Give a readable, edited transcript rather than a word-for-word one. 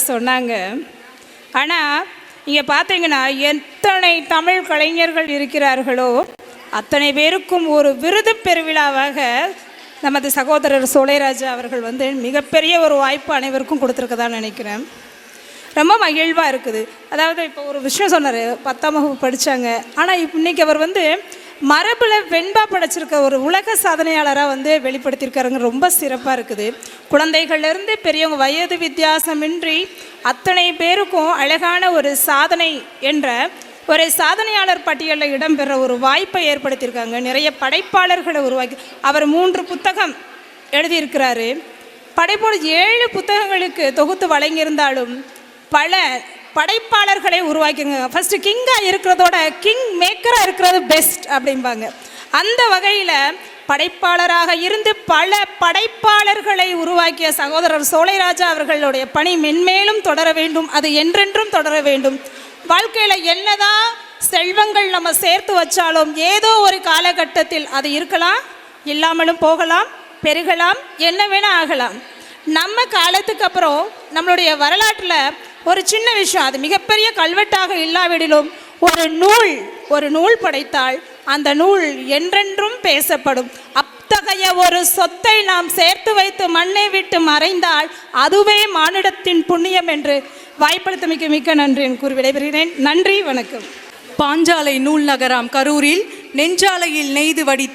சொன்னாங்க. ஆனால் இங்கே பார்த்தீங்கன்னா எத்தனை தமிழ் கலைஞர்கள் இருக்கிறார்களோ அத்தனை பேருக்கும் ஒரு விருது பெருவிழாவாக நமது சகோதரர் சோலைராஜா அவர்கள் மிகப்பெரிய ஒரு வாய்ப்பு அனைவருக்கும் கொடுத்துருக்கதான்னு நினைக்கிறேன். ரொம்ப மகிழ்வாக இருக்குது. அதாவது இப்போ ஒரு விஷயம் சொன்னார், 10ஆம் வகுப்பு படித்தாங்க, ஆனால் இன்றைக்கி அவர் மரபில் வெண்பா படைச்சிருக்க ஒரு உலக சாதனையாளராக வெளிப்படுத்தியிருக்காருங்க. ரொம்ப சிறப்பாக இருக்குது. குழந்தைகள்லேருந்து பெரியவங்க வயது வித்தியாசமின்றி அத்தனை பேருக்கும் அழகான ஒரு சாதனை என்ற ஒரு சாதனையாளர் பட்டியலில் இடம்பெற ஒரு வாய்ப்பை ஏற்படுத்தியிருக்காங்க. நிறைய படைப்பாளர்களை உருவாக்கி அவர் 3 புத்தகம் எழுதியிருக்கிறாரு. படைப்போடு 7 புத்தகங்களுக்கு தொகுத்து வழங்கியிருந்தாலும் பல படைப்பாளர்களை உருவாக்கிங்க. ஃபஸ்ட்டு கிங்காக இருக்கிறதோட கிங் மேக்கராக இருக்கிறது பெஸ்ட் அப்படிம்பாங்க. அந்த வகையில் படைப்பாளராக இருந்து பல படைப்பாளர்களை உருவாக்கிய சகோதரர் சோலைராஜா அவர்களுடைய பணி மென்மேலும் தொடர வேண்டும். அது என்றென்றும் தொடர வேண்டும். வாழ்க்கையில் என்னதான் செல்வங்கள் நம்ம சேர்த்து வச்சாலும் ஏதோ ஒரு காலகட்டத்தில் அது இருக்கலாம், இல்லாமலும் போகலாம், பெருகலாம், என்ன வேணால் ஆகலாம். நம்ம காலத்துக்கு அப்புறம் நம்மளுடைய வரலாற்றில் ஒரு சின்ன விஷயம், அது மிகப்பெரிய கல்வெட்டாக இல்லாவிடிலும் ஒரு நூல் படைத்தால் அந்த நூல் என்றென்றும் பேசப்படும். அத்தகைய ஒரு சொத்தை நாம் சேர்த்து வைத்து மண்ணை விட்டு மறைந்தால் அதுவே மானிடத்தின் புண்ணியம் என்று வாய்ப்பளித்தமைக்கு மிக்க நன்றி என்று கூறி விடைபெறுகிறேன். நன்றி, வணக்கம். பாஞ்சாலை நூல் நகராம் கரூரில் நெஞ்சாலையில் நெய்து வடி